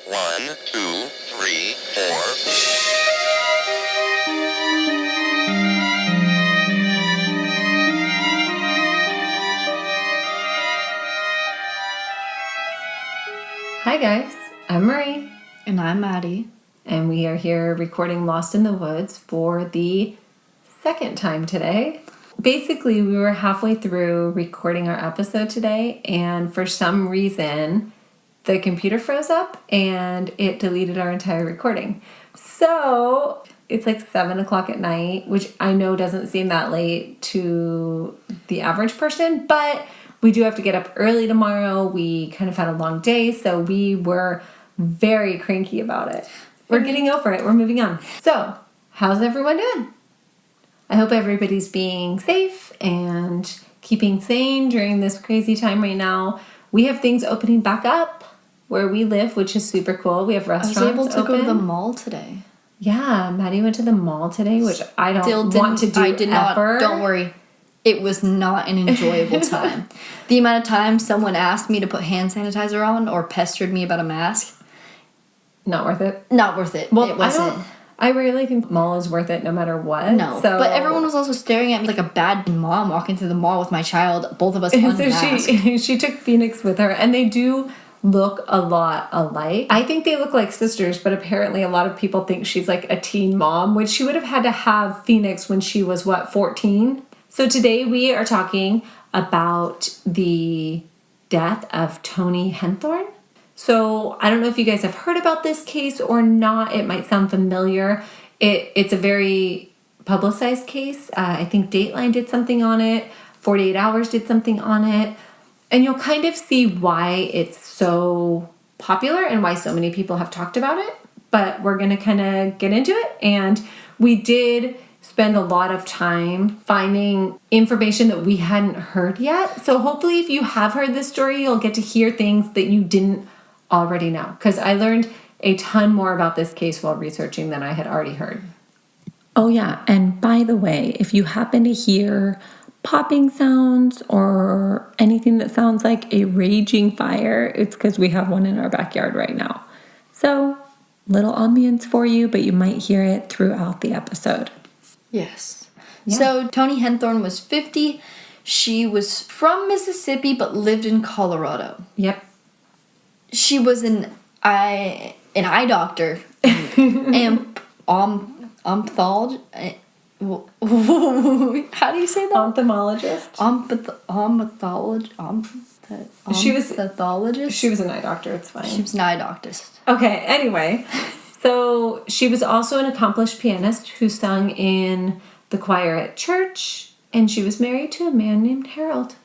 1, 2, 3, 4. Hi guys, I'm Marie. And I'm Maddie. And we are here recording Lost in the Woods for the second time today. Basically, we were halfway through recording our episode today, and for some reason, the computer froze up and it deleted our entire recording. So it's like 7 o'clock at night, which I know doesn't seem that late to the average person, but we do have to get up early tomorrow. We kind of had a long day, so we were very cranky about it. We're getting over it. We're moving on. So, how's everyone doing? I hope everybody's being safe and keeping sane during this crazy time right now. We have things opening back up where we live, which is super cool. We have restaurants open. I was able to go to the mall today. Yeah, Maddie went to the mall today, which I don't want to do ever. Don't worry. It was not an enjoyable time. The amount of time someone asked me to put hand sanitizer on or pestered me about a mask. Not worth it. Not worth it. Well, it wasn't. I really think mall is worth it no matter what. No, but everyone was also staring at me like a bad mom walking through the mall with my child, both of us unmasked. So she took Phoenix with her, and they do look a lot alike. I think they look like sisters, but apparently a lot of people think she's like a teen mom, which she would have had to have Phoenix when she was, 14? So today we are talking about the death of Toni Henthorn. So I don't know if you guys have heard about this case or not. It might sound familiar. It's a very publicized case. I think Dateline did something on it. 48 Hours did something on it. And you'll kind of see why it's so popular and why so many people have talked about it. But we're going to kind of get into it. And we did spend a lot of time finding information that we hadn't heard yet. So hopefully if you have heard this story, you'll get to hear things that you didn't already know, because I learned a ton more about this case while researching than I had already heard. Oh yeah, and by the way, if you happen to hear popping sounds or anything that sounds like a raging fire, it's because we have one in our backyard right now. So, little ambience for you, but you might hear it throughout the episode. Yes. Yeah. So, Toni Henthorn was 50. She was from Mississippi, but lived in Colorado. Yep. She was an eye doctor and ophthalmologist. How do you say that? Ophthalmologist. She was pathologist. She was an eye doctor. It's fine. She was an eye doctor. Okay. Anyway, so she was also an accomplished pianist who sung in the choir at church, and she was married to a man named Harold.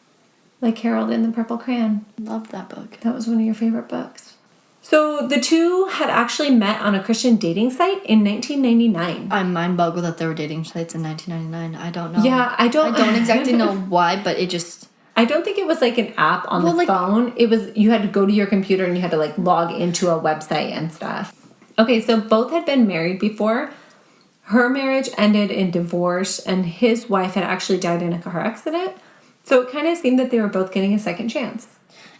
Like Harold in the Purple Crayon. Love that book. That was one of your favorite books. So the two had actually met on a Christian dating site in 1999. I'm mind-boggled that there were dating sites in 1999. I don't know. Yeah, I don't exactly know why, but it just... I don't think it was like an app on the phone. It was, you had to go to your computer and you had to like log into a website and stuff. Okay, so both had been married before. Her marriage ended in divorce, and his wife had actually died in a car accident. So it kind of seemed that they were both getting a second chance.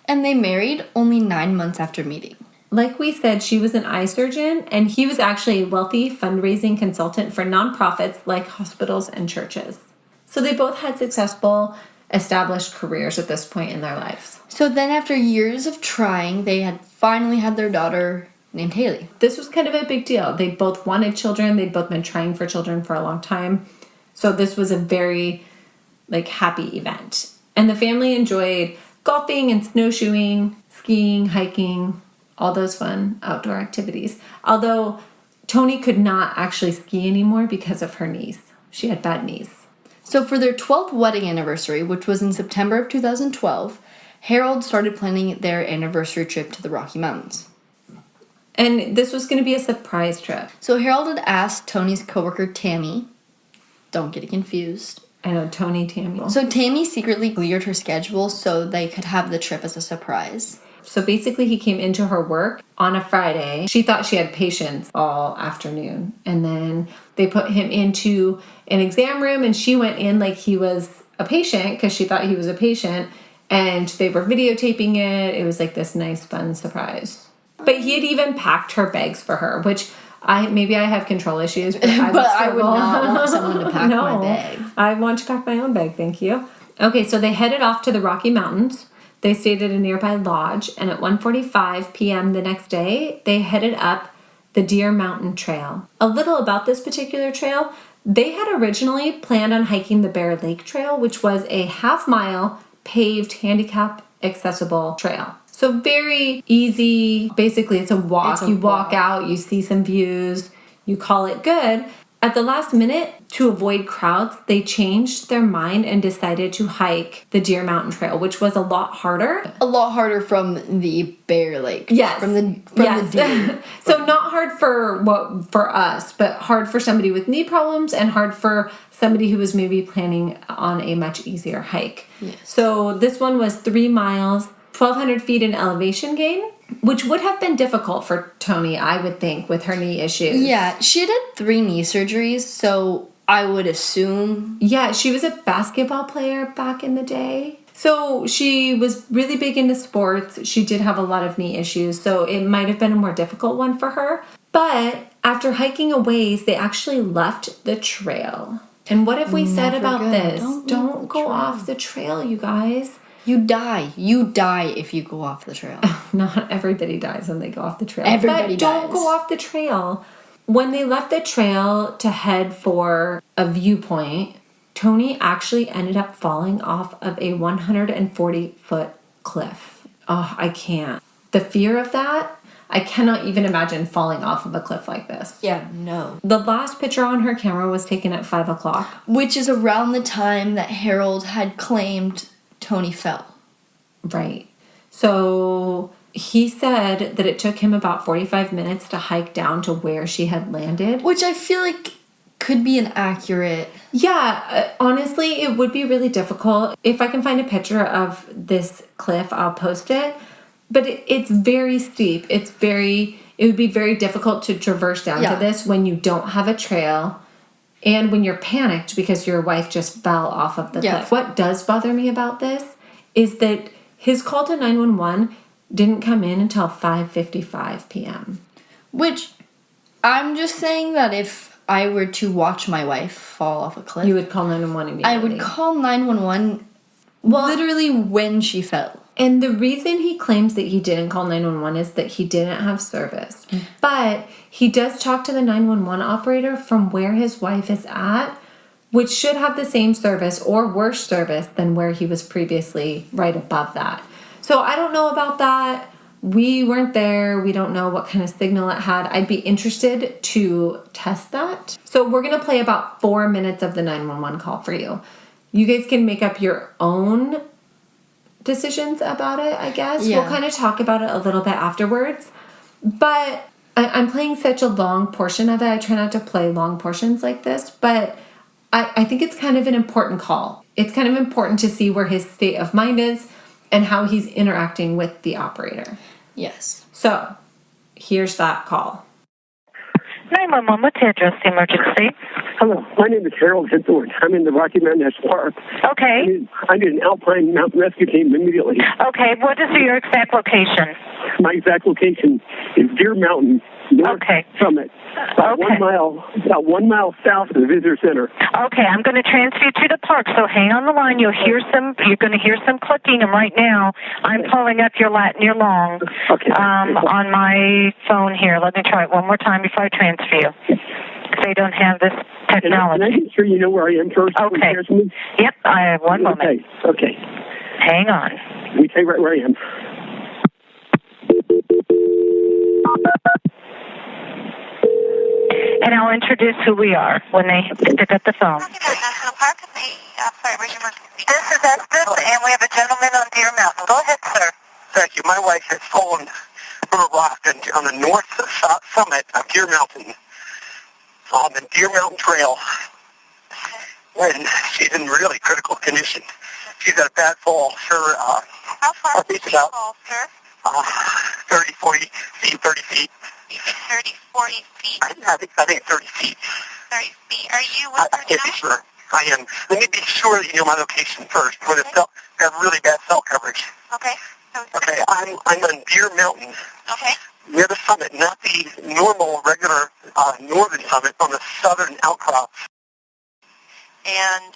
And they married only 9 months after meeting. Like we said, she was an eye surgeon, and he was actually a wealthy fundraising consultant for nonprofits like hospitals and churches. So they both had successful, established careers at this point in their lives. So then after years of trying, they had finally had their daughter named Haley. This was kind of a big deal. They both wanted children. They'd both been trying for children for a long time. So this was a very happy event. And the family enjoyed golfing and snowshoeing, skiing, hiking, all those fun outdoor activities. Although Toni could not actually ski anymore because of her knees. She had bad knees. So for their 12th wedding anniversary, which was in September of 2012, Harold started planning their anniversary trip to the Rocky Mountains. And this was going to be a surprise trip. So Harold had asked Toni's coworker Tammy, don't get it confused, I know, Toni, Tammy. So Tammy secretly cleared her schedule so they could have the trip as a surprise. So basically he came into her work on a Friday. She thought she had patients all afternoon. And then they put him into an exam room, and she went in like he was a patient because she thought he was a patient. And they were videotaping it. It was like this nice, fun surprise. But he had even packed her bags for her, which maybe I have control issues, but I But I would not want someone to pack my No, bag. I want to pack my own bag, thank you. Okay, so they headed off to the Rocky Mountains. They stayed at a nearby lodge, and at 1:45 p.m. the next day, they headed up the Deer Mountain Trail. A little about this particular trail. They had originally planned on hiking the Bear Lake Trail, which was a half-mile paved handicap accessible trail. So very easy. Basically, it's a walk. You walk out, you see some views, you call it good. At the last minute, to avoid crowds, they changed their mind and decided to hike the Deer Mountain Trail, which was a lot harder. A lot harder from the Bear Lake. Yes. From the deer. So not hard for us, but hard for somebody with knee problems and hard for somebody who was maybe planning on a much easier hike. Yes. So this one was 3 miles, 1,200 feet in elevation gain, which would have been difficult for Toni, I would think, with her knee issues. Yeah, she had 3 knee surgeries, so I would assume. Yeah, she was a basketball player back in the day. So she was really big into sports. She did have a lot of knee issues, so it might have been a more difficult one for her. But after hiking a ways, they actually left the trail. And what have we said about this? Don't go off the trail, you guys. You die. You die if you go off the trail. Not everybody dies when they go off the trail. Everybody but don't dies. go off the trail. When they left the trail to head for a viewpoint, Toni actually ended up falling off of a 140-foot cliff. Oh, I can't. The fear of that, I cannot even imagine falling off of a cliff like this. Yeah, no. The last picture on her camera was taken at 5 o'clock. Which is around the time that Harold had claimed Toni fell. Right. So he said that it took him about 45 minutes to hike down to where she had landed. Which I feel like could be an accurate... Yeah, honestly, it would be really difficult. If I can find a picture of this cliff, I'll post it. But it's very steep. It would be very difficult to traverse down to this when you don't have a trail and when you're panicked because your wife just fell off of the cliff. What does bother me about this is that his call to 911 didn't come in until 5:55 p.m. Which, I'm just saying that if I were to watch my wife fall off a cliff... You would call 911 immediately. I would call 911 literally when she fell. And the reason he claims that he didn't call 911 is that he didn't have service. But he does talk to the 911 operator from where his wife is at, which should have the same service or worse service than where he was previously right above that. So I don't know about that. We weren't there. We don't know what kind of signal it had. I'd be interested to test that. So we're going to play about 4 minutes of the 911 call for you. You guys can make up your own decisions about it, I guess. Yeah. We'll kind of talk about it a little bit afterwards. But I'm playing such a long portion of it. I try not to play long portions like this, but I think it's kind of an important call. It's kind of important to see where his state of mind is and how he's interacting with the operator. Yes. So, here's that call. 911, what's the address, the emergency? Hello, my name is Harold Henthorne. I'm in the Rocky Mountain National Park. Okay. I need an Alpine Mountain Rescue Team immediately. Okay, what is your exact location? My exact location is Deer Mountain, North Summit. About 1 mile south of the visitor center. Okay, I'm going to transfer you to the park, so hang on the line. You're going to hear some clicking, and right now I'm pulling up your long on my phone here. Let me try it one more time before I transfer you. They don't have this technology. Can I make sure you know where I am first? Okay. Yep, I have one moment. Okay. Hang on. Let me tell you right where I am. And I'll introduce who we are when they pick up the phone. National Park. This is Estes, and we have a gentleman on Deer Mountain. Go ahead, sir. Thank you. My wife has fallen from a rock on the north summit of Deer Mountain on the Deer Mountain Trail. And she's in really critical condition. She's had a bad fall. How far did she fall, sir? 30, 40 feet, 30 feet. 30, 40 feet? I think 30 feet. 30 feet. Are you with I her can't now? be sure. I am. Let me be sure that you know my location first. Where the cell, I have really bad cell coverage. Okay. Okay, I'm on Deer Mountain. Okay. summit, not the normal, regular northern summit, on the southern outcrops. And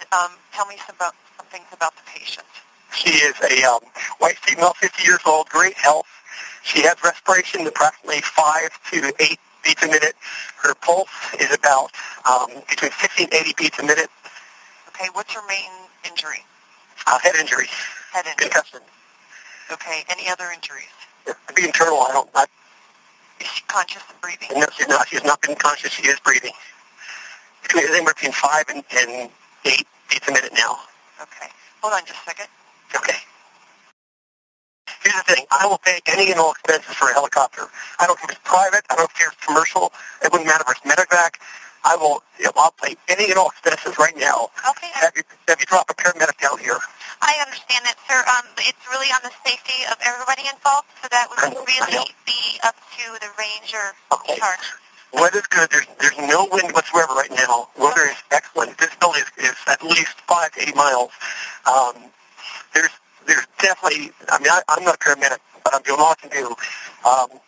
tell me some things about the patient. She is a white female, 50 years old, great health. She has respiration approximately 5 to 8 beats a minute. Her pulse is about between 60 and 80 beats a minute. Okay, what's her main injury? Head injury. Head injury. Concussion. Okay, any other injuries? To be internal, Is she conscious and breathing? No, she's not. She has not been conscious. She is breathing. Anywhere between 5 and 8 beats a minute now. Okay. Hold on just a second. Okay. Here's the thing. I will pay any and all expenses for a helicopter. I don't care if it's private. I don't care if it's commercial. It wouldn't matter if it's medevac. I'll pay any and all expenses right now. Okay. Have you drop a paramedic down here? I understand that, sir. It's really on the safety of everybody involved, so that would really be up to the ranger in charge. Weather's good. There's no wind whatsoever right now. Weather is excellent. This building is at least 5 to 8 miles. There's definitely, I'm not a paramedic, but I'm doing all I can do.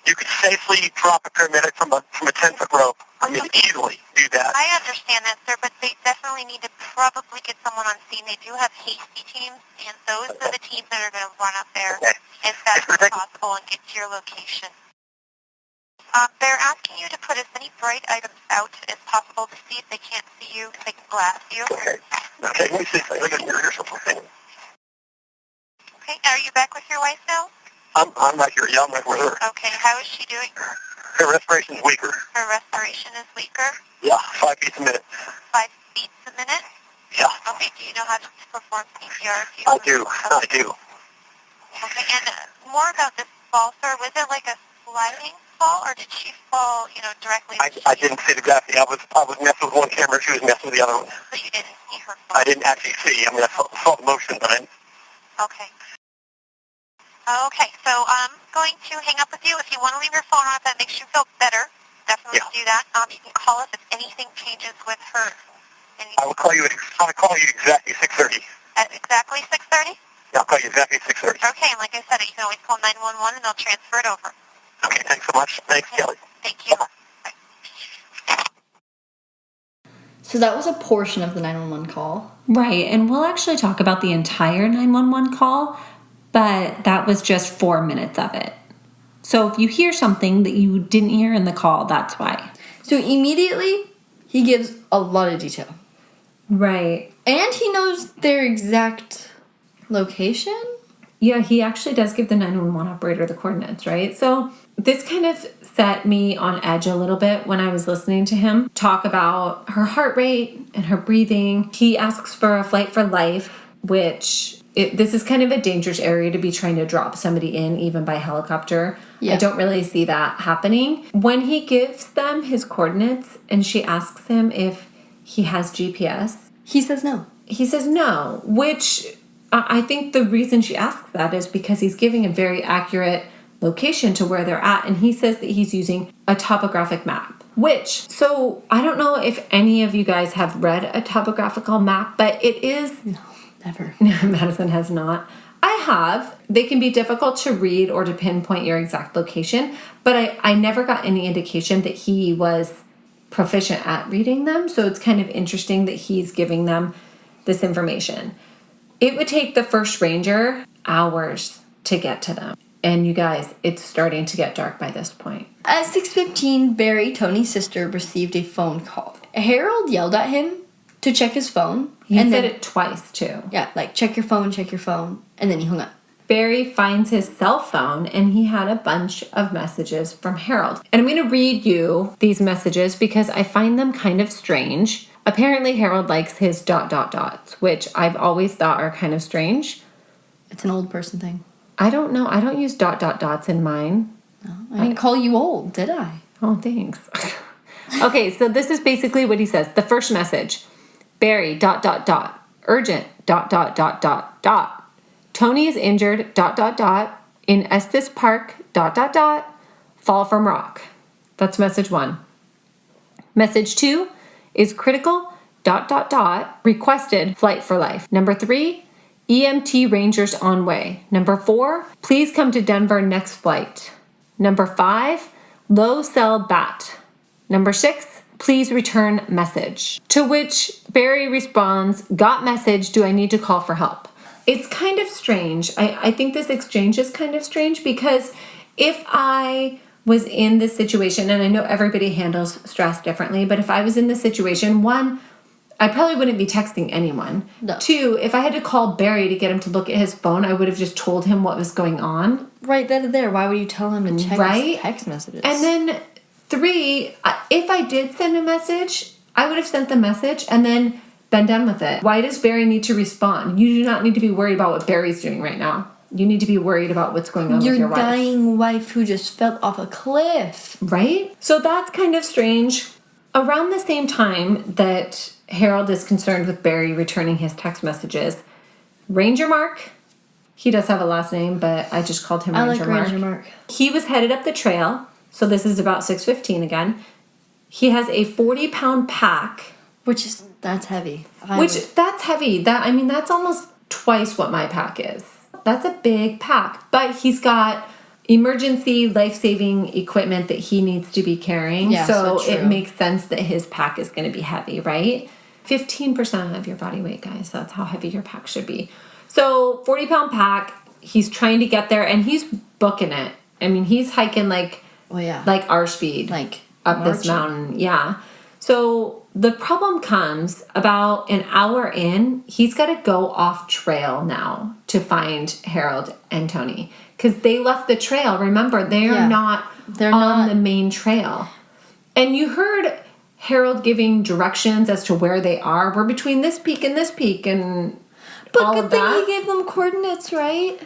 You could safely drop a paramedic from a 10-foot rope. Easily do that. I understand that, sir, but they definitely need to probably get someone on scene. They do have hasty teams, and those are the teams that are going to run up there as fast as possible and get to your location. They're asking you to put as many bright items out as possible to see if they can't see you, if they can glass you. Okay, let me see if I can hear something. Okay, are you back with your wife now? I'm right here. Yeah, I'm right with her. Okay, how is she doing? Her respiration's weaker. Her respiration is weaker? Yeah, 5 beats a minute. 5 beats a minute? Yeah. Okay, do you know how to perform CPR? I do. Okay, and more about this fall, sir. Was it like a sliding fall, or did she fall, directly? I didn't see exactly. I was messing with one camera. She was messing with the other one. So you didn't see her fall? I didn't actually see. I saw the motion, but I... Okay. Okay, so I'm going to hang up with you. If you want to leave your phone on, if that makes you feel better, definitely do that. You can call us if anything changes with her. I will call you exactly 6:30. At exactly 6:30? Yeah, I'll call you exactly 6:30. Okay, and like I said, you can always call 911 and they'll transfer it over. Okay, thanks so much. Thanks, Kelly. Thank you. So that was a portion of the 911 call. Right, and we'll actually talk about the entire 911 call, but that was just 4 minutes of it. So if you hear something that you didn't hear in the call, that's why. So immediately, he gives a lot of detail. Right. And he knows their exact location? Yeah, he actually does give the 911 operator the coordinates, right? So this kind of set me on edge a little bit when I was listening to him talk about her heart rate and her breathing. He asks for a flight for life, which this is kind of a dangerous area to be trying to drop somebody in, even by helicopter. Yeah. I don't really see that happening. When he gives them his coordinates and she asks him if he has GPS, he says no. He says no, which I think the reason she asks that is because he's giving a very accurate location to where they're at, and he says that he's using a topographic map. So I don't know if any of you guys have read a topographical map, but it is... No, never. Madison has not. I have. They can be difficult to read or to pinpoint your exact location, but I never got any indication that he was proficient at reading them, so it's kind of interesting that he's giving them this information. It would take the first ranger hours to get to them. And you guys, it's starting to get dark by this point. At 6:15, Barry, Tony's sister, received a phone call. Harold yelled at him to check his phone. He said it twice, too. Yeah, like, check your phone. And then he hung up. Barry finds his cell phone, and he had a bunch of messages from Harold. And I'm going to read you these messages because I find them kind of strange. Apparently, Harold likes his ... which I've always thought are kind of strange. It's an old person thing. I don't know. I don't use ... in mine. No, I didn't call you old, did I? Oh, thanks. Okay, so this is basically what he says. The first message. Barry ... urgent ... Toni is injured ... in Estes Park ... fall from rock. That's message 1. Message 2 is critical ... requested flight for life. Number 3, EMT Rangers on way. Number 4, please come to Denver next flight. Number 5, low cell bat. Number 6, please return message. To which Barry responds, got message, do I need to call for help? It's kind of strange. I think this exchange is kind of strange because if I was in this situation, and I know everybody handles stress differently, but if I was in this situation, 1, I probably wouldn't be texting anyone. No. 2, if I had to call Barry to get him to look at his phone, I would have just told him what was going on. Right then and there. Why would you tell him to check his text messages? And then 3, if I did send a message, I would have sent the message and then been done with it. Why does Barry need to respond? You do not need to be worried about what Barry's doing right now. You need to be worried about what's going on with your wife. Your dying wife who just fell off a cliff. Right? So that's kind of strange. Around the same time that Harold is concerned with Barry returning his text messages, Ranger Mark, he does have a last name, but I just called him Ranger Mark. I like Ranger Mark. He was headed up the trail, so this is about 6:15 again. He has a 40-pound pack. That's heavy. That's heavy. That's almost twice what my pack is. That's a big pack. But he's got emergency life-saving equipment that he needs to be carrying. Yeah, so so true. it makes sense that his pack is going to be heavy, right? 15% of your body weight, guys. That's how heavy your pack should be. So 40-pound pack. He's trying to get there, and he's booking it. He's hiking like our speed. Like up this mountain. Yeah. So the problem comes about an hour in, he's got to go off trail now to find Harold and Toni. Because they left the trail. Remember, they're not on the main trail. And you heard Harold giving directions as to where they are. We're between this peak and all of that. But good thing he gave them coordinates, right?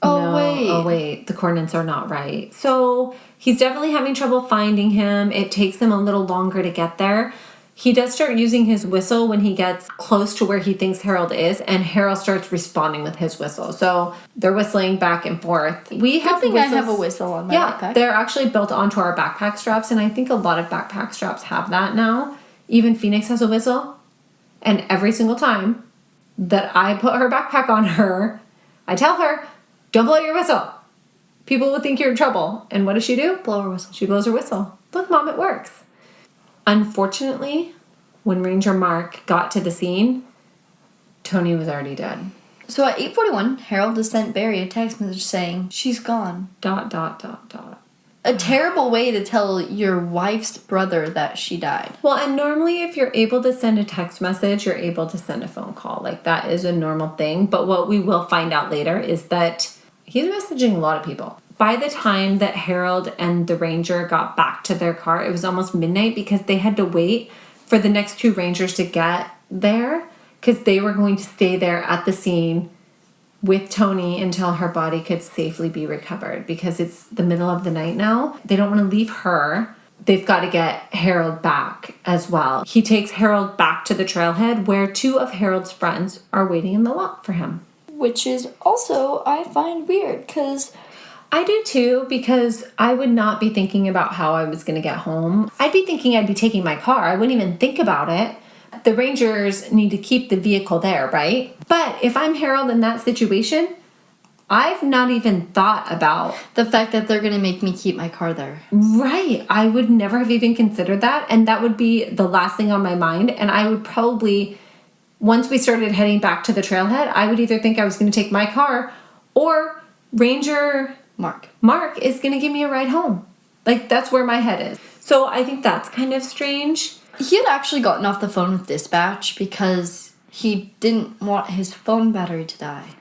Oh, wait. The coordinates are not right. So he's definitely having trouble finding him. It takes him a little longer to get there. He does start using his whistle when he gets close to where he thinks Harold is, and Harold starts responding with his whistle. So they're whistling back and forth. I have a whistle on my backpack. They're actually built onto our backpack straps, and I think a lot of backpack straps have that now. Even Phoenix has a whistle. And every single time that I put her backpack on her, I tell her, don't blow your whistle. People will think you're in trouble. And what does she do? Blow her whistle. She blows her whistle. Look, Mom, it works. Unfortunately, when Ranger Mark got to the scene, Toni was already dead. So at 8:41, Harold has sent Barry a text message saying, she's gone. ... A terrible way to tell your wife's brother that she died. Well, and normally if you're able to send a text message, you're able to send a phone call. Like, that is a normal thing. But what we will find out later is that he's messaging a lot of people. By the time that Harold and the ranger got back to their car, it was almost midnight because they had to wait for the next 2 rangers to get there because they were going to stay there at the scene with Toni until her body could safely be recovered because it's the middle of the night now. They don't want to leave her. They've got to get Harold back as well. He takes Harold back to the trailhead where 2 of Harold's friends are waiting in the lot for him. Which is also, I find weird because... I do too, because I would not be thinking about how I was going to get home. I'd be thinking I'd be taking my car. I wouldn't even think about it. The Rangers need to keep the vehicle there, right? But if I'm Harold in that situation, I've not even thought about... the fact that they're going to make me keep my car there. Right. I would never have even considered that. And that would be the last thing on my mind. And I would probably, once we started heading back to the trailhead, I would either think I was going to take my car or Ranger... Mark is going to give me a ride home. Like, that's where my head is. So I think that's kind of strange. He had actually gotten off the phone with dispatch because he didn't want his phone battery to die.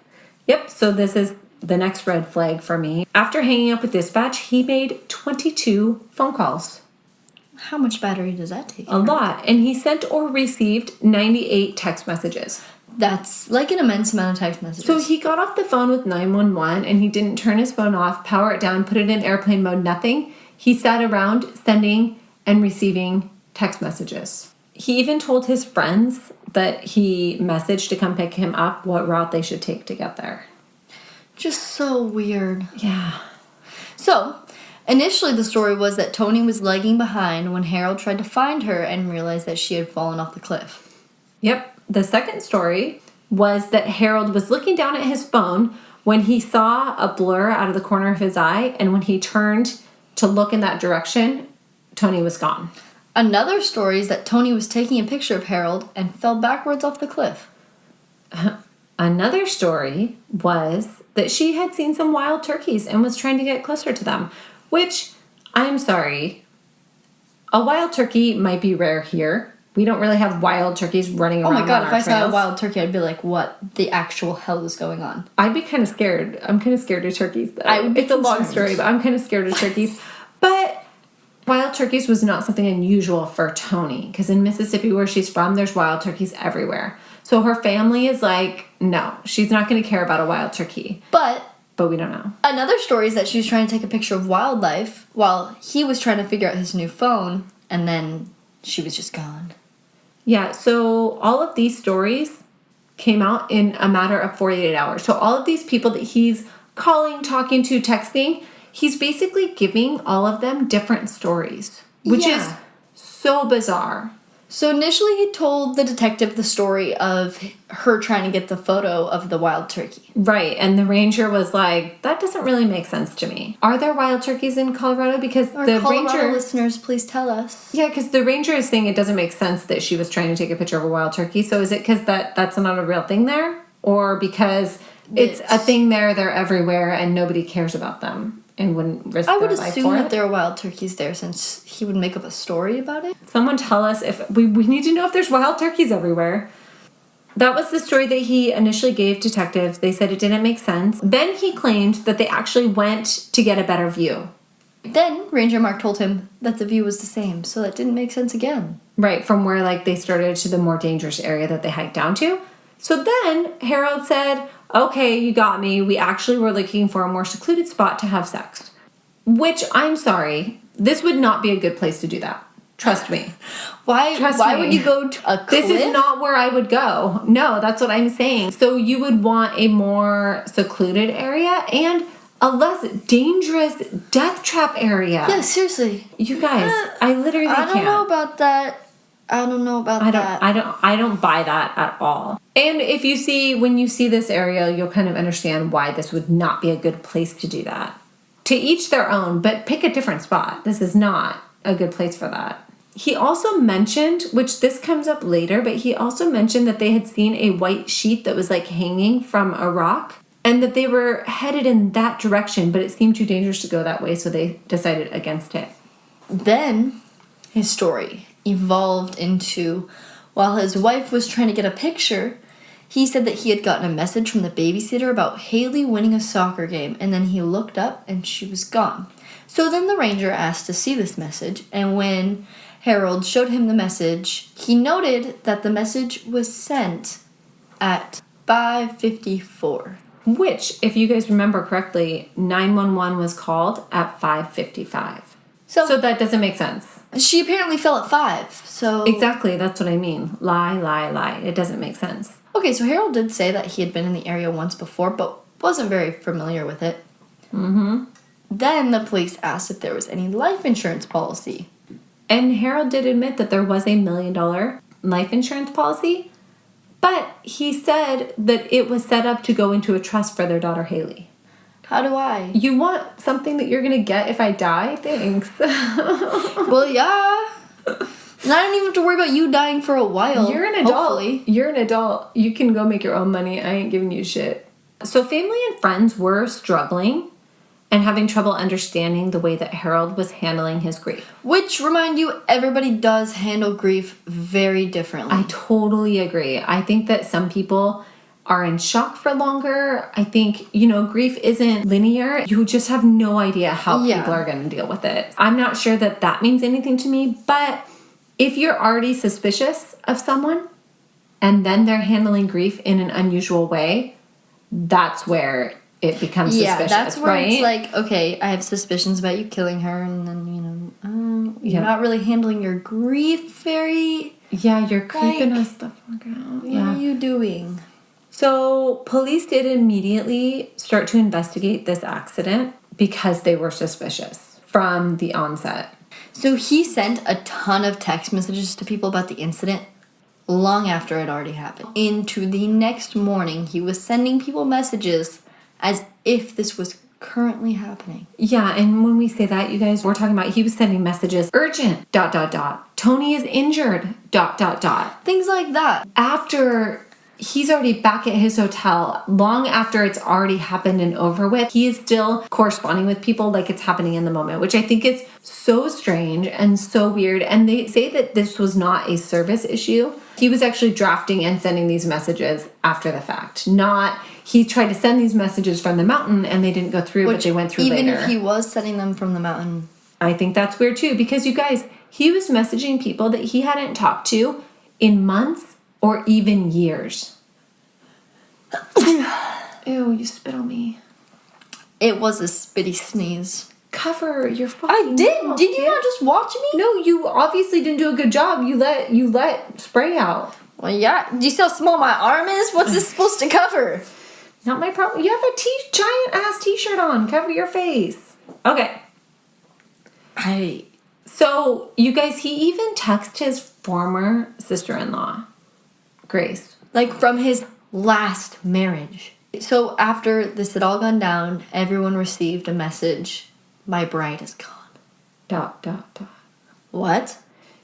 Yep, so this is the next red flag for me. After hanging up with dispatch, he made 22 phone calls. How much battery does that take? A lot. And he sent or received 98 text messages. That's like an immense amount of text messages. So he got off the phone with 911 and he didn't turn his phone off, power it down, put it in airplane mode, nothing. He sat around sending and receiving text messages. He even told his friends that he messaged to come pick him up what route they should take to get there. Just so weird. Yeah. So, initially the story was that Toni was lagging behind when Harold tried to find her and realized that she had fallen off the cliff. Yep. The second story was that Harold was looking down at his phone when he saw a blur out of the corner of his eye, and when he turned to look in that direction, Toni was gone. Another story is that Toni was taking a picture of Harold and fell backwards off the cliff. Another story was that she had seen some wild turkeys and was trying to get closer to them, which, I'm sorry, a wild turkey might be rare here. We don't really have wild turkeys running around. Oh my god, on if our I saw a wild turkey, I'd be like, what the actual hell is going on? I'd be kind of scared. I'm kind of scared of turkeys, though. I would be It's a long concerned. story, but I'm kind of scared of turkeys. But wild turkeys was not something unusual for Toni, because in Mississippi, where she's from, there's wild turkeys everywhere. So her family is like, no, she's not going to care about a wild turkey. But we don't know. another story is that she was trying to take a picture of wildlife while he was trying to figure out his new phone, and then she was just gone. Yeah, so all of these stories came out in a matter of 48 hours. So all of these people that he's calling, talking to, texting, he's basically giving all of them different stories, which is so bizarre. So initially he told the detective the story of her trying to get the photo of the wild turkey. Right, and the ranger was like, that doesn't really make sense to me. Are there wild turkeys in Colorado? Because Our the Colorado ranger... listeners, please tell us. Yeah, because the ranger is saying it doesn't make sense that she was trying to take a picture of a wild turkey. So is it because that's not a real thing there? Or because it's a thing there, they're everywhere, and nobody cares about them and wouldn't risk I would their life assume for that it? there are wild turkeys there since he would make up a story about it. Someone tell us if... We need to know if there's wild turkeys everywhere. That was the story that he initially gave detectives. They said it didn't make sense. Then he claimed that they actually went to get a better view. Then Ranger Mark told him that the view was the same, so that didn't make sense again. Right, from where they started to the more dangerous area that they hiked down to. So then Harold said, okay, you got me. We actually were looking for a more secluded spot to have sex. Which, I'm sorry, this would not be a good place to do that. Trust me. Why would you go to a cliff? This is not where I would go. No, that's what I'm saying. So you would want a more secluded area and a less dangerous death trap area. Yeah, seriously. You guys, I literally can't. I don't know about that. I don't know about that. I don't buy that at all. And when you see this area, you'll kind of understand why this would not be a good place to do that. To each their own, but pick a different spot. This is not a good place for that. He also mentioned, which this comes up later, but he also mentioned that they had seen a white sheet that was hanging from a rock and that they were headed in that direction, but it seemed too dangerous to go that way, so they decided against it. Then his story evolved into, while his wife was trying to get a picture, he said that he had gotten a message from the babysitter about Haley winning a soccer game, and then he looked up and she was gone. So then the ranger asked to see this message, and when Harold showed him the message, he noted that the message was sent at 5:54. Which, if you guys remember correctly, 911 was called at 5:55. So that doesn't make sense. She apparently fell at 5, so... Exactly, that's what I mean. Lie. It doesn't make sense. Okay, so Harold did say that he had been in the area once before, but wasn't very familiar with it. Mm-hmm. Then the police asked if there was any life insurance policy. And Harold did admit that there was $1 million life insurance policy, but he said that it was set up to go into a trust for their daughter Haley. How do I? You want something that you're going to get if I die? Thanks. Well, yeah. And I don't even have to worry about you dying for a while. You're an adult. Hopefully. You're an adult. You can go make your own money. I ain't giving you shit. So family and friends were struggling and having trouble understanding the way that Harold was handling his grief. Which, remind you, everybody does handle grief very differently. I totally agree. I think that some people are in shock for longer. I think, grief isn't linear. You just have no idea how people are going to deal with it. I'm not sure that means anything to me, but if you're already suspicious of someone and then they're handling grief in an unusual way, that's where it becomes suspicious, that's where right? it's like, okay, I have suspicions about you killing her, and then, you're not really handling your grief very... Yeah, you're creeping us the fuck out. What are you doing? So police did immediately start to investigate this accident because they were suspicious from the onset. So he sent a ton of text messages to people about the incident long after it already happened. Into the next morning, he was sending people messages as if this was currently happening. Yeah, and when we say that, you guys, we're talking about he was sending messages, urgent, ... Toni is injured, ... Things like that. After he's already back at his hotel, long after it's already happened and over with, he is still corresponding with people like it's happening in the moment, which I think is so strange and so weird. And they say that this was not a service issue. He was actually drafting and sending these messages after the fact. He tried to send these messages from the mountain and they didn't go through, but they went through later. Even if he was sending them from the mountain. I think that's weird too, because you guys, he was messaging people that he hadn't talked to in months or even years. Ew, you spit on me. It was a spitty sneeze. Cover your fucking I did. mouth, Did you not just watch me? No, you obviously didn't do a good job. You let spray out. Well, yeah. Do you see how small my arm is? What's this supposed to cover? Not my problem. You have a giant ass t-shirt on. Cover your face. Okay. So, you guys, he even texted his former sister-in-law, Grace. Like from his last marriage. So after this had all gone down, everyone received a message. My bride is gone. ... What?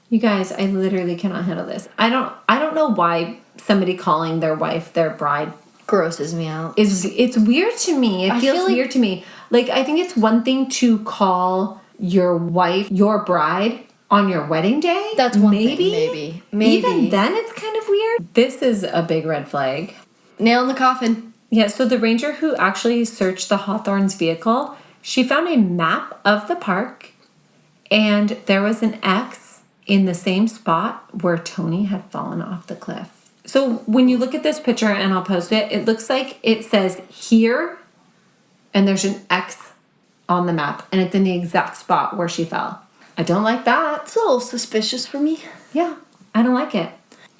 You guys, I literally cannot handle this. I don't know why somebody calling their wife their bride grosses me out. It's weird to me. It feels weird to me. Like, I think it's one thing to call your wife your bride on your wedding day. That's one thing, maybe. Even then, it's kind of weird. This is a big red flag. Nail in the coffin. Yeah, so the ranger who actually searched the Henthorne's vehicle, she found a map of the park, and there was an X in the same spot where Toni had fallen off the cliff. So when you look at this picture, and I'll post it, it looks like it says here, and there's an X on the map, and it's in the exact spot where she fell. I don't like that. It's a little suspicious for me. Yeah, I don't like it.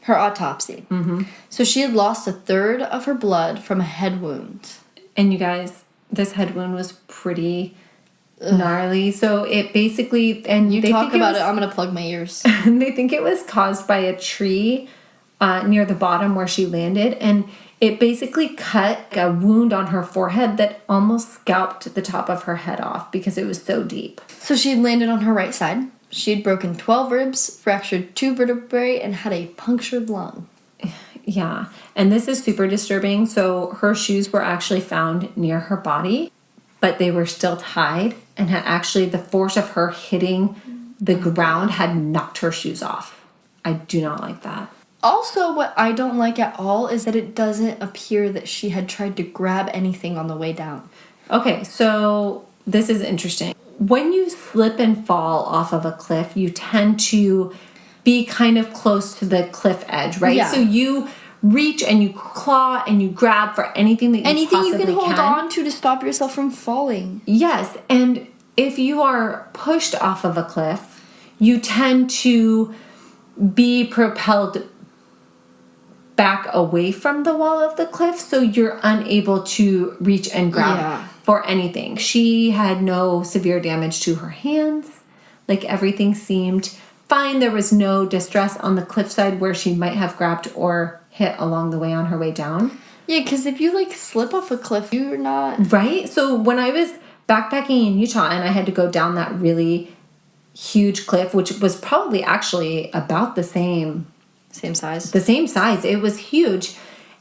Her autopsy. Mm-hmm. So she had lost 1/3 of her blood from a head wound. And you guys, this head wound was pretty gnarly. So it basically, and you talk about it, I'm gonna plug my ears. They think it was caused by a tree near the bottom where she landed, and it basically cut a wound on her forehead that almost scalped the top of her head off because it was so deep. So she had landed on her right side. She had broken 12 ribs, fractured 2 vertebrae, and had a punctured lung. Yeah, and this is super disturbing. So her shoes were actually found near her body, but they were still tied, and had actually, the force of her hitting the ground had knocked her shoes off. I do not like that. Also, what I don't like at all is that it doesn't appear that she had tried to grab anything on the way down. Okay, so this is interesting. When you slip and fall off of a cliff, you tend to be kind of close to the cliff edge, right? Yeah. So you reach and you claw and you grab for anything that you possibly you can hold on to stop yourself from falling. Yes, and if you are pushed off of a cliff, you tend to be propelled back away from the wall of the cliff, so you're unable to reach and grab for anything. She had no severe damage to her hands. Like, everything seemed fine. There was no distress on the cliffside where she might have grabbed or hit along the way on her way down. Yeah, because if you, slip off a cliff, you're not... Right? So when I was backpacking in Utah and I had to go down that really huge cliff, which was probably actually about the same size. The same size. It was huge.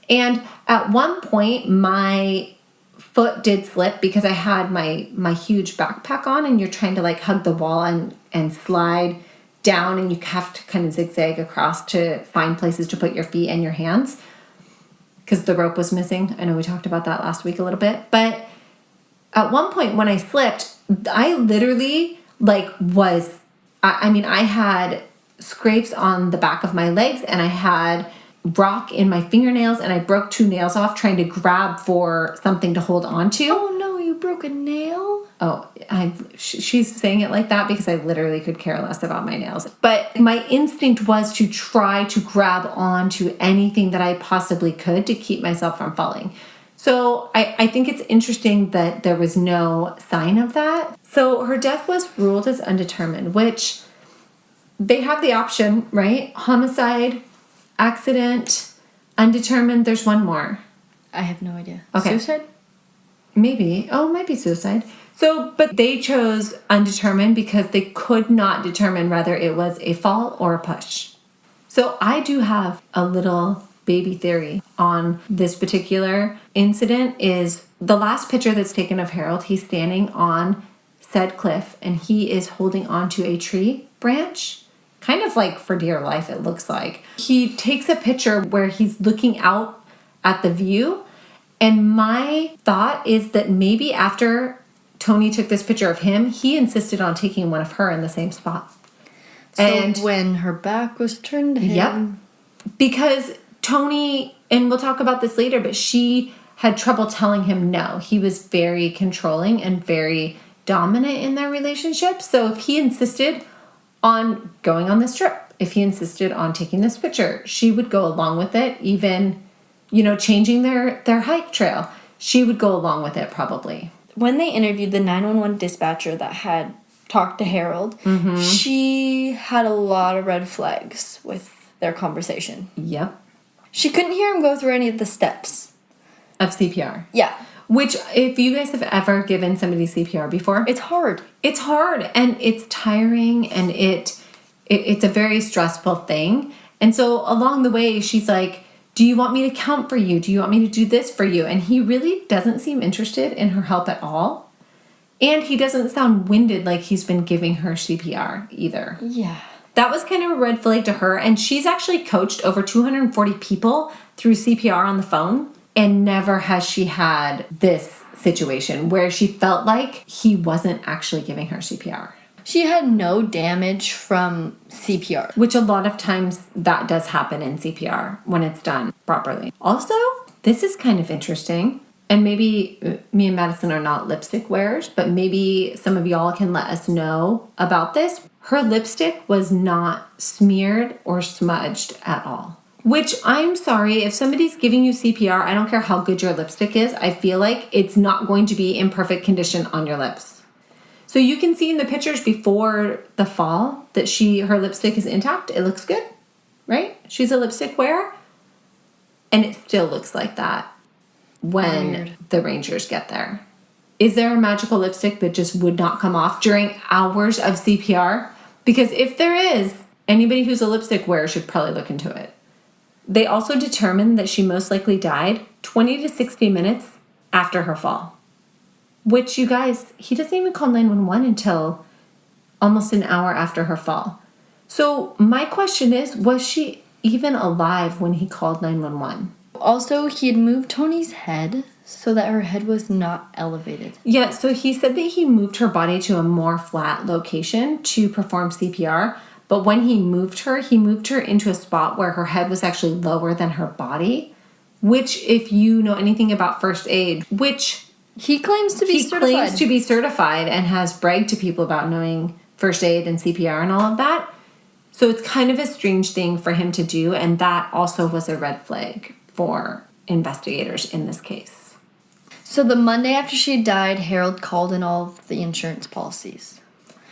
And at one point, my foot did slip because I had my huge backpack on, and you're trying to hug the wall and slide down, and you have to kind of zigzag across to find places to put your feet and your hands because the rope was missing. I know we talked about that last week a little bit. But at one point when I slipped, I literally I had scrapes on the back of my legs, and I had rock in my fingernails, and I broke 2 nails off trying to grab for something to hold on to. Oh no, you broke a nail? Oh, she's saying it like that because I literally could care less about my nails. But my instinct was to try to grab on to anything that I possibly could to keep myself from falling. So I think it's interesting that there was no sign of that. So her death was ruled as undetermined, which they have the option, right? Homicide, accident, undetermined. There's one more. I have no idea. Okay. Suicide? Maybe. Oh, it might be suicide. So, but they chose undetermined because they could not determine whether it was a fall or a push. So I do have a little baby theory on this particular incident. Is the last picture that's taken of Harold, he's standing on said cliff and he is holding onto a tree branch, kind of like for dear life it looks like. He takes a picture where he's looking out at the view, and my thought is that maybe after Toni took this picture of him, he insisted on taking one of her in the same spot. So and when her back was turned to him. Yep. Because Toni, and we'll talk about this later, but she had trouble telling him no. He was very controlling and very dominant in their relationship. So if he insisted on going on this trip, if he insisted on taking this picture, she would go along with it, even, changing their hike trail. She would go along with it probably. When they interviewed the 911 dispatcher that had talked to Harold, she had a lot of red flags with their conversation. Yep. She couldn't hear him go through any of the steps of CPR. Yeah. Which, if you guys have ever given somebody CPR before, it's hard. It's hard, and it's tiring, and it's a very stressful thing. And so along the way, she's like, do you want me to count for you? Do you want me to do this for you? And he really doesn't seem interested in her help at all. And he doesn't sound winded like he's been giving her CPR either. Yeah. That was kind of a red flag to her. And she's actually coached over 240 people through CPR on the phone. And never has she had this situation where she felt like he wasn't actually giving her CPR. She had no damage from CPR. Which a lot of times that does happen in CPR when it's done properly. Also, this is kind of interesting. And maybe me and Madison are not lipstick wearers, but maybe some of y'all can let us know about this. Her lipstick was not smeared or smudged at all. Which, I'm sorry, if somebody's giving you CPR, I don't care how good your lipstick is, I feel like it's not going to be in perfect condition on your lips. So you can see in the pictures before the fall that her lipstick is intact. It looks good, right? She's a lipstick wearer. And it still looks like that when the Rangers get there. Is there a magical lipstick that just would not come off during hours of CPR? Because if there is, anybody who's a lipstick wearer should probably look into it. They also determined that she most likely died 20 to 60 minutes after her fall. Which, you guys, he doesn't even call 911 until almost an hour after her fall. So my question is, was she even alive when he called 911? Also, he had moved Toni's head so that her head was not elevated. Yeah, so he said that he moved her body to a more flat location to perform CPR. But when he moved her into a spot where her head was actually lower than her body, which, if you know anything about first aid, which he claims to be certified and has bragged to people about knowing first aid and CPR and all of that. So it's kind of a strange thing for him to do, and that also was a red flag for investigators in this case. So the Monday after she died, Harold called in all of the insurance policies.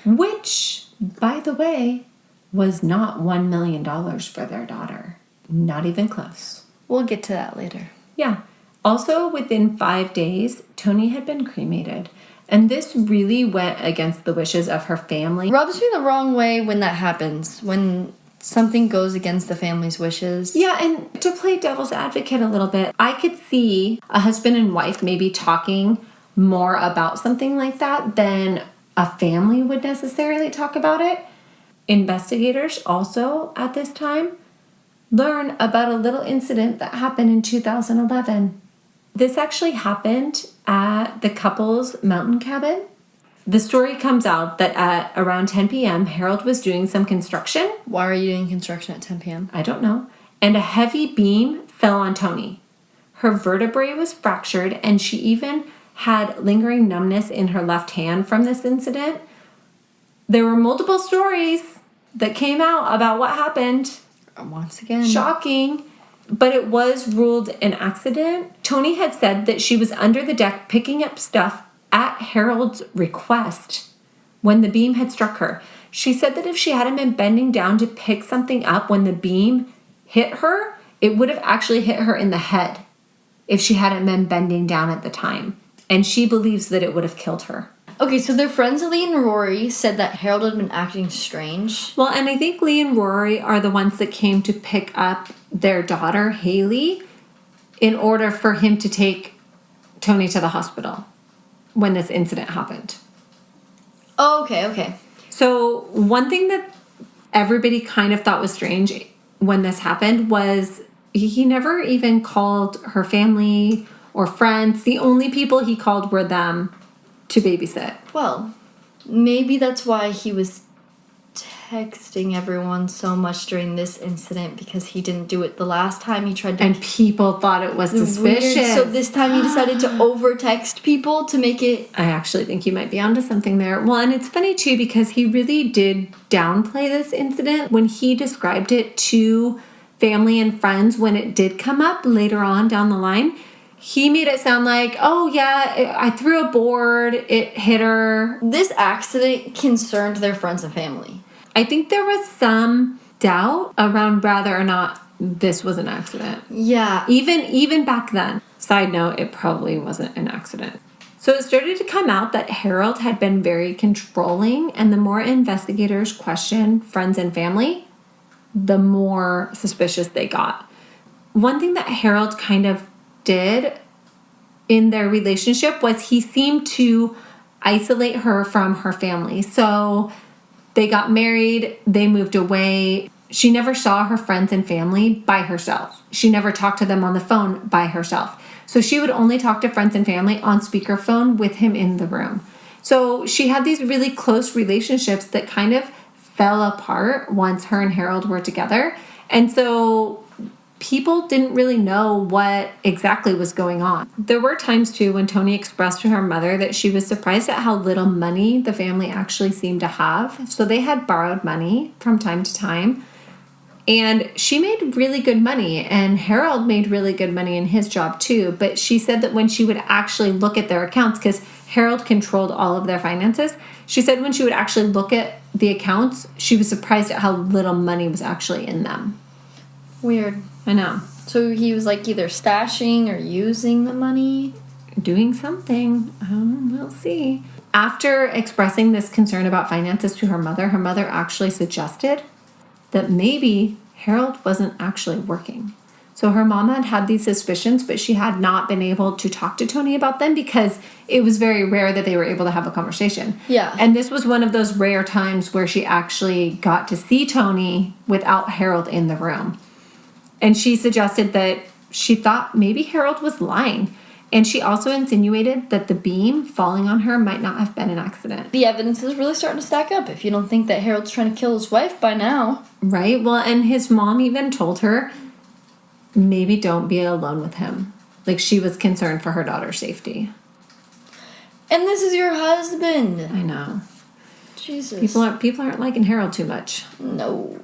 Which, by the way, was not $1 million for their daughter. Not even close. We'll get to that later. Yeah. Also, within 5 days, Toni had been cremated. And this really went against the wishes of her family. Rubs me the wrong way when that happens. When something goes against the family's wishes. Yeah, and to play devil's advocate a little bit, I could see a husband and wife maybe talking more about something like that than a family would necessarily talk about it. Investigators also at this time learn about a little incident that happened in 2011. This actually happened at the couple's mountain cabin. The story comes out that at around 10 p.m., Harold was doing some construction. Why are you doing construction at 10 p.m.? I don't know. And a heavy beam fell on Toni. Her vertebrae was fractured, and she even had lingering numbness in her left hand from this incident. There were multiple stories that came out about what happened. Once again. Shocking. But it was ruled an accident. Toni had said that she was under the deck picking up stuff at Harold's request when the beam had struck her. She said that if she hadn't been bending down to pick something up when the beam hit her, it would have actually hit her in the head if she hadn't been bending down at the time. and she believes that it would have killed her. Okay, so their friends Lee and Rory said that Harold had been acting strange. Well, and I think Lee and Rory are the ones that came to pick up their daughter, Haley, in order for him to take Toni to the hospital when this incident happened. Oh, okay. So one thing that everybody kind of thought was strange when this happened was he never even called her family or friends. The only people he called were them to babysit. Well, maybe that's why he was texting everyone so much during this incident, because he didn't do it the last time he tried to. And people thought it was suspicious. Weird. So this time he decided to over-text people to make it. I actually think you might be onto something there. Well, and it's funny too because he really did downplay this incident when he described it to family and friends when it did come up later on down the line. He made it sound like, oh yeah, I threw a board, it hit her. This accident concerned their friends and family. I think there was some doubt around whether or not this was an accident. Yeah. Even back then. Side note, it probably wasn't an accident. So it started to come out that Harold had been very controlling, and the more investigators questioned friends and family, the more suspicious they got. One thing that Harold kind of did in their relationship was he seemed to isolate her from her family. So they got married, they moved away. She never saw her friends and family by herself. She never talked to them on the phone by herself. So she would only talk to friends and family on speakerphone with him in the room. So she had these really close relationships that kind of fell apart once her and Harold were together. And so people didn't really know what exactly was going on. There were times too when Toni expressed to her mother that she was surprised at how little money the family actually seemed to have. So they had borrowed money from time to time. And she made really good money, and Harold made really good money in his job too. But she said that when she would actually look at their accounts, because Harold controlled all of their finances, she said when she would actually look at the accounts, she was surprised at how little money was actually in them. Weird. I know. So he was like either stashing or using the money? Doing something. We'll see. After expressing this concern about finances to her mother actually suggested that maybe Harold wasn't actually working. So her mom had had these suspicions, but she had not been able to talk to Toni about them because it was very rare that they were able to have a conversation. Yeah. And this was one of those rare times where she actually got to see Toni without Harold in the room. And she suggested that she thought maybe Harold was lying. And she also insinuated that the beam falling on her might not have been an accident. The evidence is really starting to stack up if you don't think that Harold's trying to kill his wife by now. Right? Well, and his mom even told her, maybe don't be alone with him. Like, she was concerned for her daughter's safety. And this is your husband. I know. Jesus. People aren't liking Harold too much. No.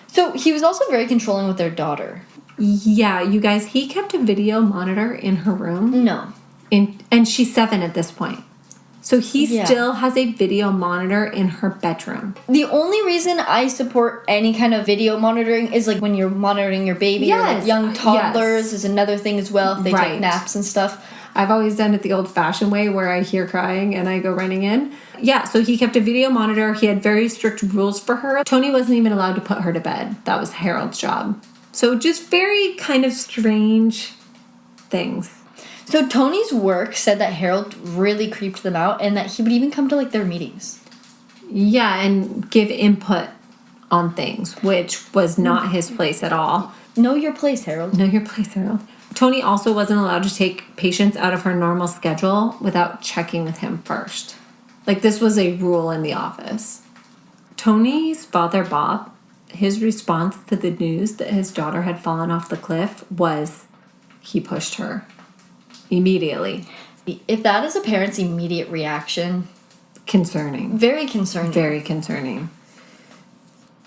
So he was also very controlling with their daughter. Yeah, you guys, he kept a video monitor in her room. No. And she's 7 at this point. So he still has a video monitor in her bedroom. The only reason I support any kind of video monitoring is like when you're monitoring your baby or like young toddlers is another thing as well if they take naps and stuff. I've always done it the old-fashioned way where I hear crying and I go running in. Yeah, so he kept a video monitor. He had very strict rules for her. Toni wasn't even allowed to put her to bed. That was Harold's job. So just very kind of strange things. So Toni's work said that Harold really creeped them out and that he would even come to like their meetings. Yeah, and give input on things, which was not his place at all. Know your place, Harold. Know your place, Harold. Toni also wasn't allowed to take patients out of her normal schedule without checking with him first. Like, this was a rule in the office. Toni's father, Bob, his response to the news that his daughter had fallen off the cliff was he pushed her immediately. If that is a parent's immediate reaction... Concerning. Very concerning. Very concerning.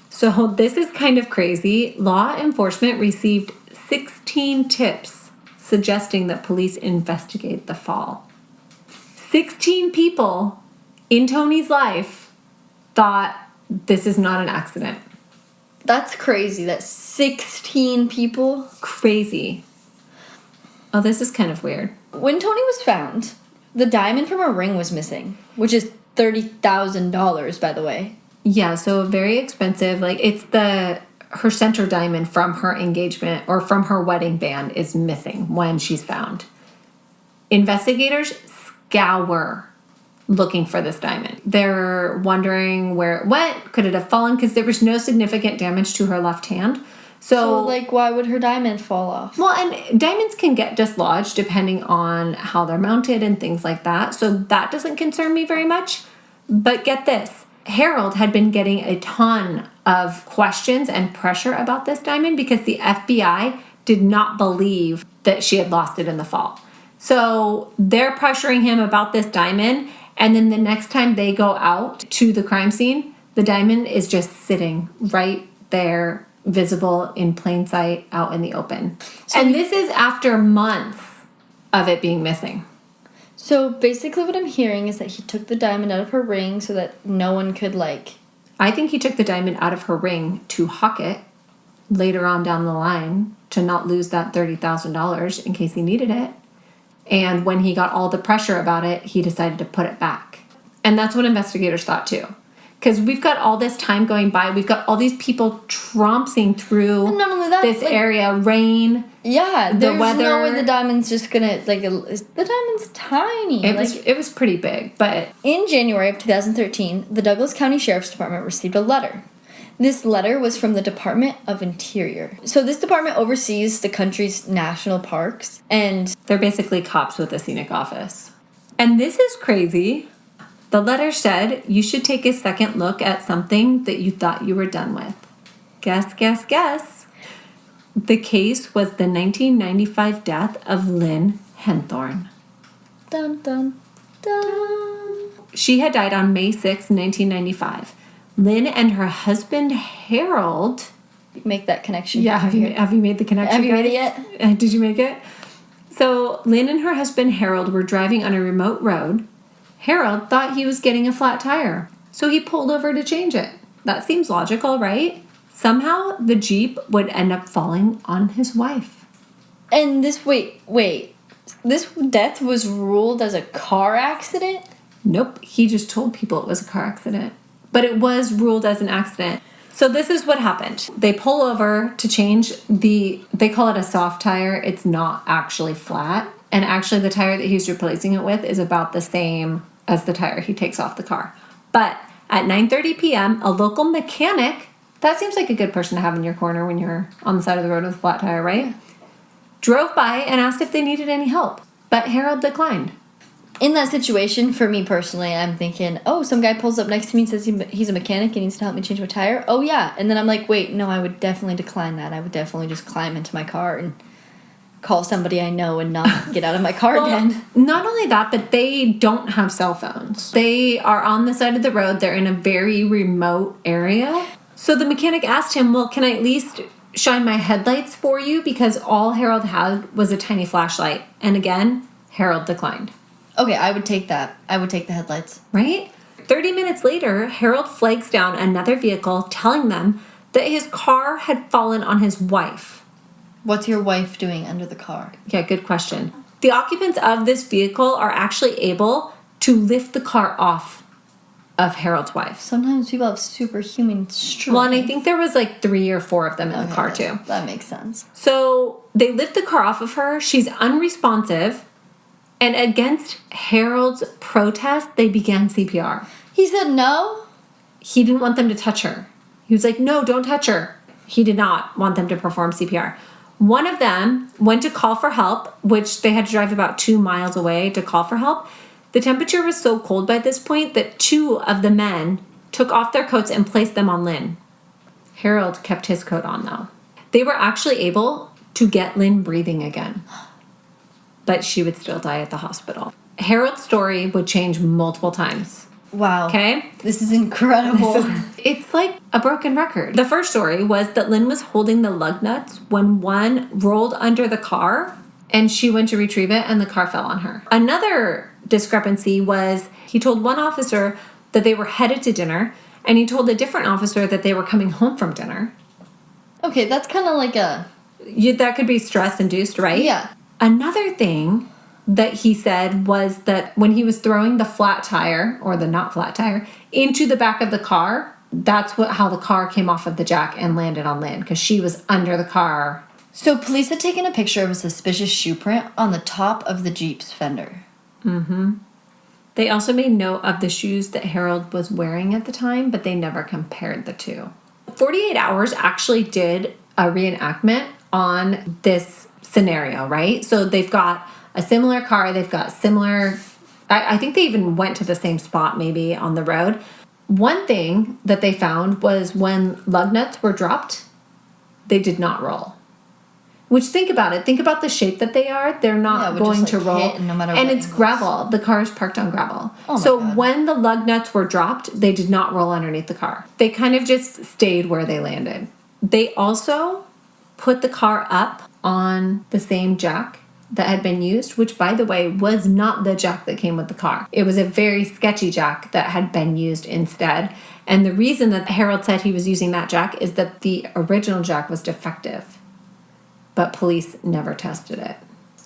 So this is kind of crazy. Law enforcement received 16 tips suggesting that police investigate the fall. 16 people in Toni's life thought this is not an accident. That's crazy. That's 16 people. Crazy. Oh, this is kind of weird. When Toni was found, The diamond from her ring was missing, which is $30,000, by the way. Yeah, so very expensive. Like, it's her center diamond from her engagement or from her wedding band is missing when she's found. Investigators scour looking for this diamond. They're wondering where it went. Could it have fallen? Because there was no significant damage to her left hand. So, like, why would her diamond fall off? Well, and diamonds can get dislodged depending on how they're mounted and things like that. So that doesn't concern me very much. But get this. Harold had been getting a ton of questions and pressure about this diamond because the FBI did not believe that she had lost it in the fall. So they're pressuring him about this diamond. And then the next time they go out to the crime scene, the diamond is just sitting right there, visible in plain sight out in the open. And this is after months of it being missing. So basically what I'm hearing is that he took the diamond out of her ring so that no one could, like... I think he took the diamond out of her ring to huck it later on down the line to not lose that $30,000 in case he needed it. And when he got all the pressure about it, he decided to put it back. And that's what investigators thought too. Because we've got all this time going by. We've got all these people trompsing through and not only that, this area. Rain. Yeah, the there's weather. no way the diamond's just gonna, like, the diamond's tiny. It was pretty big, but... In January of 2013, the Douglas County Sheriff's Department received a letter. This letter was from the Department of Interior. So this department oversees the country's national parks, and... They're basically cops with a scenic office. And this is crazy. The letter said you should take a second look at something that you thought you were done with. Guess, guess, guess. The case was the 1995 death of Lynn Henthorne. Dun, dun, dun. She had died on May 6, 1995. Lynn and her husband, Harold... Make that connection. Yeah, have you made the connection, Have you guys? made it yet? Did you make it? So, Lynn and her husband, Harold, were driving on a remote road. Harold thought he was getting a flat tire, so he pulled over to change it. That seems logical, right? Somehow, the Jeep would end up falling on his wife. And this, wait. This death was ruled as a car accident? Nope, he just told people it was a car accident. But it was ruled as an accident. So this is what happened. They pull over to change they call it a soft tire. It's not actually flat. And actually the tire that he's replacing it with is about the same as the tire he takes off the car. But at 9:30 p.m., a local mechanic, that seems like a good person to have in your corner when you're on the side of the road with a flat tire, right? Yeah. Drove by and asked if they needed any help. But Harold declined. In that situation, for me personally, I'm thinking, oh, some guy pulls up next to me and says he's a mechanic and needs to help me change my tire. Oh, yeah. And then I'm like, wait, no, I would definitely decline that. I would definitely just climb into my car and call somebody I know and not get out of my car again. Not only that, but they don't have cell phones. They are on the side of the road. They're in a very remote area. So the mechanic asked him, well, can I at least shine my headlights for you? Because all Harold had was a tiny flashlight. And again, Harold declined. Okay, I would take that. I would take the headlights. Right? 30 minutes later, Harold flags down another vehicle telling them that his car had fallen on his wife. What's your wife doing under the car? Yeah, good question. The occupants of this vehicle are actually able to lift the car off of Harold's wife. Sometimes people have superhuman strength. Well, and I think there was like 3 or 4 of them in the car too. That makes sense. So they lift the car off of her. She's unresponsive. And against Harold's protest, they began CPR. He said no? He didn't want them to touch her. He was like, no, don't touch her. He did not want them to perform CPR. One of them went to call for help, which they had to drive about 2 miles away to call for help. The temperature was so cold by this point that 2 of the men took off their coats and placed them on Lynn. Harold kept his coat on, though. They were actually able to get Lynn breathing again. But she would still die at the hospital. Harold's story would change multiple times. Wow. Okay? This is incredible. It's like a broken record. The first story was that Lynn was holding the lug nuts when one rolled under the car and she went to retrieve it and the car fell on her. Another discrepancy was he told one officer that they were headed to dinner and he told a different officer that they were coming home from dinner. Okay, that's kind of like that could be stress-induced, right? Yeah. Another thing that he said was that when he was throwing the flat tire, or the not flat tire, into the back of the car, that's how the car came off of the jack and landed on Lynn, because she was under the car. So police had taken a picture of a suspicious shoe print on the top of the Jeep's fender. Mm-hmm. They also made note of the shoes that Harold was wearing at the time, but they never compared the two. 48 Hours actually did a reenactment on this scenario, right? So they've got a similar car, they've got similar... I think they even went to the same spot maybe on the road. One thing that they found was when lug nuts were dropped, they did not roll. Which, think about it. Think about the shape that they are. They're not going to roll. No matter and it's gravel. The car is parked on gravel. Oh my so God. when the lug nuts were dropped, they did not roll underneath the car. They kind of just stayed where they landed. They also put the car up on the same jack that had been used, which, by the way, was not the jack that came with the car. It was a very sketchy jack that had been used instead. And the reason that Harold said he was using that jack is that the original jack was defective. But police never tested it.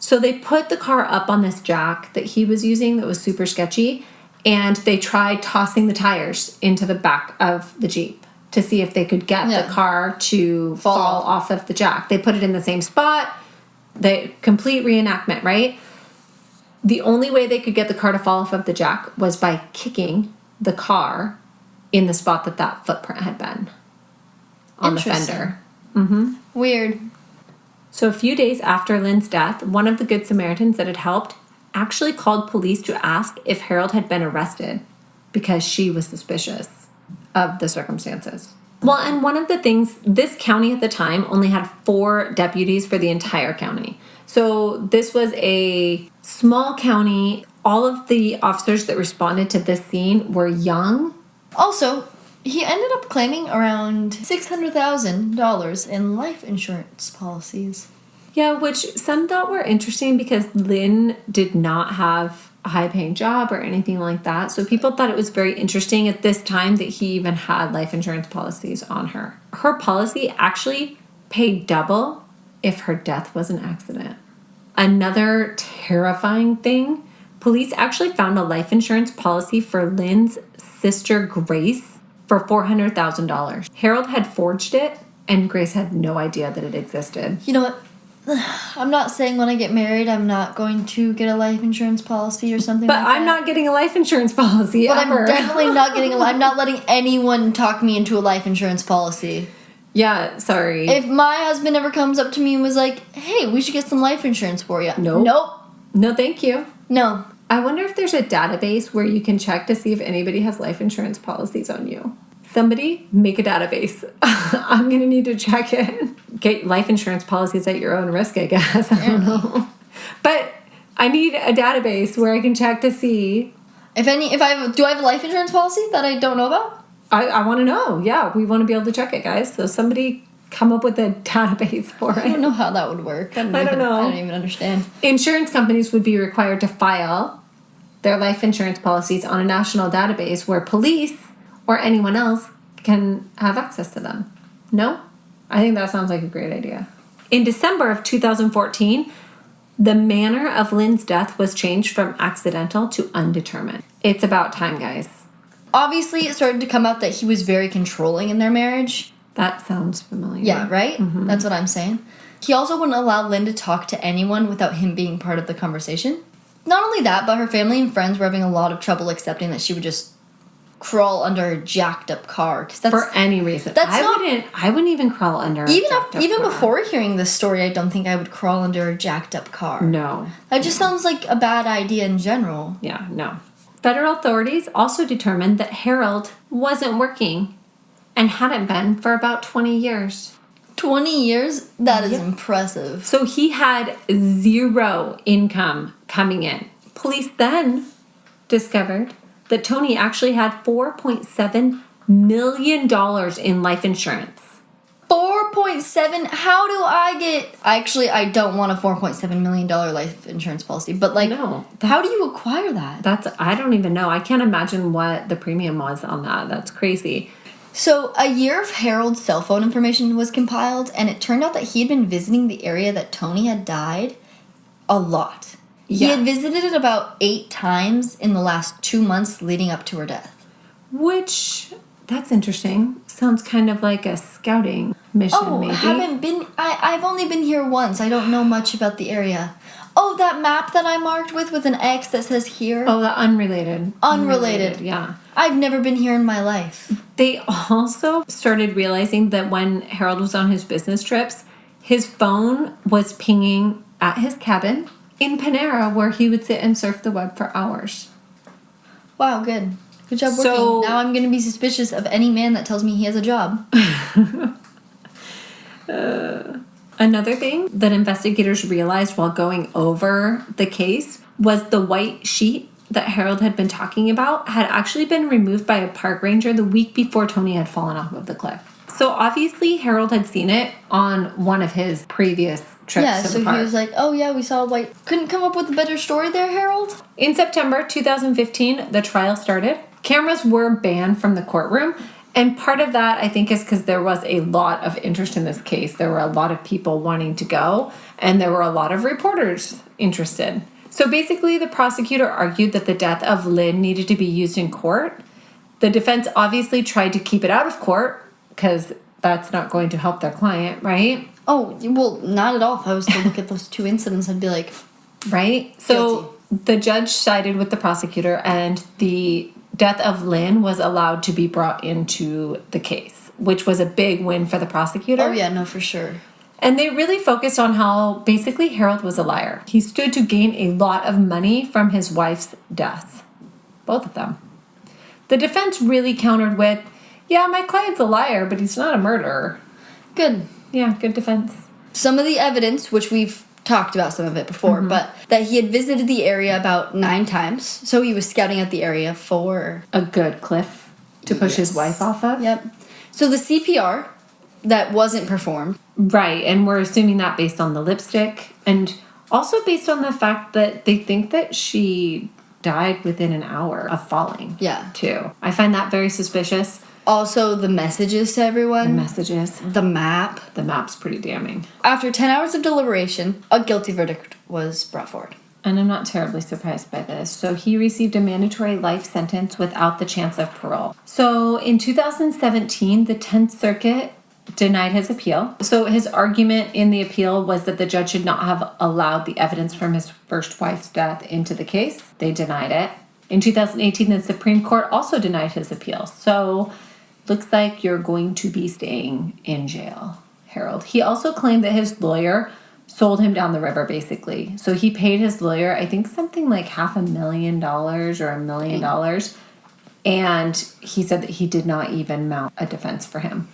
So they put the car up on this jack that he was using that was super sketchy, and they tried tossing the tires into the back of the Jeep to see if they could get the car to fall off of the jack. They put it in the same spot. The complete reenactment, right? The only way they could get the car to fall off of the jack was by kicking the car in the spot that footprint had been on the fender. Mm-hmm. Weird. So a few days after Lynn's death, one of the Good Samaritans that had helped actually called police to ask if Harold had been arrested because she was suspicious of the circumstances. Well, and one of the things, this county at the time only had 4 deputies for the entire county. So this was a small county. All of the officers that responded to this scene were young. Also, he ended up claiming around $600,000 in life insurance policies. Yeah, which some thought were interesting because Lynn did not have a high-paying job or anything like that. So people thought it was very interesting at this time that he even had life insurance policies on her. Her policy actually paid double if her death was an accident. Another terrifying thing, police actually found a life insurance policy for Lynn's sister Grace for $400,000. Harold had forged it, and Grace had no idea that it existed. You know what? I'm not saying when I get married I'm not going to get a life insurance policy or something like that. But I'm not getting a life insurance policy ever. I'm definitely not getting I'm not letting anyone talk me into a life insurance policy. Yeah, sorry. If my husband ever comes up to me and was like, hey, we should get some life insurance for you. Nope. No, thank you. No. I wonder if there's a database where you can check to see if anybody has life insurance policies on you. Somebody make a database. I'm going to need to check it. Get life insurance policies at your own risk, I guess. I don't know. But I need a database where I can check to see. Do I have a life insurance policy that I don't know about? I want to know. Yeah, we want to be able to check it, guys. So somebody come up with a database for it. I don't know how that would work. I don't know. I don't even understand. Insurance companies would be required to file their life insurance policies on a national database where police or anyone else can have access to them. No? I think that sounds like a great idea. In December of 2014, the manner of Lynn's death was changed from accidental to undetermined. It's about time, guys. Obviously, it started to come out that he was very controlling in their marriage. That sounds familiar. Yeah, right? Mm-hmm. That's what I'm saying. He also wouldn't allow Lynn to talk to anyone without him being part of the conversation. Not only that, but her family and friends were having a lot of trouble accepting that she would just crawl under a jacked up car. For any reason. I wouldn't even crawl under a jacked up car. Even before hearing this story, I don't think I would crawl under a jacked up car. No. That just sounds like a bad idea in general. Yeah, no. Federal authorities also determined that Harold wasn't working and hadn't been for about 20 years. 20 years? That is impressive. So he had 0 income coming in. Police then discovered that Toni actually had $4.7 million in life insurance. 4.7? How do I get... Actually, I don't want a $4.7 million life insurance policy, but no, how do you acquire that? I don't even know. I can't imagine what the premium was on that. That's crazy. So, a year of Harold's cell phone information was compiled, and it turned out that he had been visiting the area that Toni had died a lot. He had visited it about 8 times in the last 2 months leading up to her death. Which, that's interesting. Sounds kind of like a scouting mission, maybe. I've only been here once. I don't know much about the area. Oh, that map that I marked with an X that says here? Oh, the unrelated. Unrelated. Yeah. I've never been here in my life. They also started realizing that when Harold was on his business trips, his phone was pinging at his cabin in Panera, where he would sit and surf the web for hours. Wow, good. Good job working. So, now I'm going to be suspicious of any man that tells me he has a job. Another thing that investigators realized while going over the case was the white sheet that Harold had been talking about had actually been removed by a park ranger the week before Toni had fallen off of the cliff. So obviously Harold had seen it on one of his previous trips to the park. He was like, oh yeah, we saw a white... Couldn't come up with a better story there, Harold? In September 2015, the trial started. Cameras were banned from the courtroom. And part of that, I think, is because there was a lot of interest in this case. There were a lot of people wanting to go, and there were a lot of reporters interested. So basically, the prosecutor argued that the death of Lynn needed to be used in court. The defense obviously tried to keep it out of court, because that's not going to help their client, right? Oh, well, not at all. If I was to look at those 2 incidents, I'd be like... Right? So the judge sided with the prosecutor, and the death of Lynn was allowed to be brought into the case, which was a big win for the prosecutor. Oh, yeah, no, for sure. And they really focused on how basically Harold was a liar. He stood to gain a lot of money from his wife's death. Both of them. The defense really countered with, yeah, my client's a liar, but he's not a murderer. Good. Yeah, good defense. Some of the evidence, which we've talked about some of it before, but that he had visited the area about 9 times. So he was scouting out the area for... a good cliff to push his wife off of. Yep. So the CPR that wasn't performed. Right, and we're assuming that based on the lipstick, and also based on the fact that they think that she died within an hour of falling. Yeah. Too. I find that very suspicious. Also, the messages to everyone. The messages. The map. The map's pretty damning. After 10 hours of deliberation, a guilty verdict was brought forward. And I'm not terribly surprised by this. So he received a mandatory life sentence without the chance of parole. So in 2017, the 10th Circuit denied his appeal. So his argument in the appeal was that the judge should not have allowed the evidence from his first wife's death into the case. They denied it. In 2018, the Supreme Court also denied his appeal. So looks like you're going to be staying in jail, Harold. He also claimed that his lawyer sold him down the river, basically. So he paid his lawyer, I think something like $500,000 or $1 million. And he said that he did not even mount a defense for him.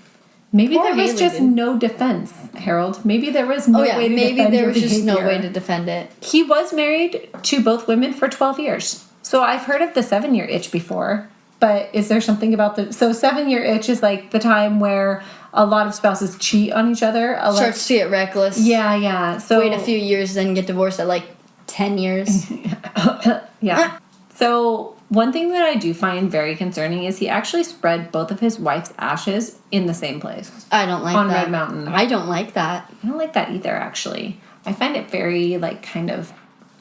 Maybe Poor there was Haley just did. no defense, Harold. Maybe there was no way to defend maybe there your was just no behavior. way to defend it. He was married to both women for 12 years. So I've heard of the 7-year itch before. But is there something about the... So 7-year itch is like the time where a lot of spouses cheat on each other. Starts to get reckless. Yeah. So wait a few years, then get divorced at like 10 years. Yeah. So one thing that I do find very concerning is he actually spread both of his wife's ashes in the same place. I don't like on that. Red Mountain. I don't like that. I don't like that either, actually. I find it very, like, kind of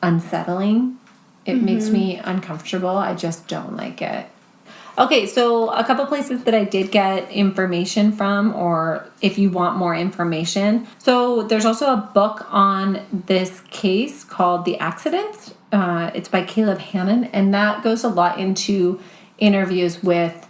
unsettling. It makes me uncomfortable. I just don't like it. Okay, so a couple places that I did get information from, or if you want more information. So there's also a book on this case called The Accidents. It's by Caleb Hannon, and that goes a lot into interviews with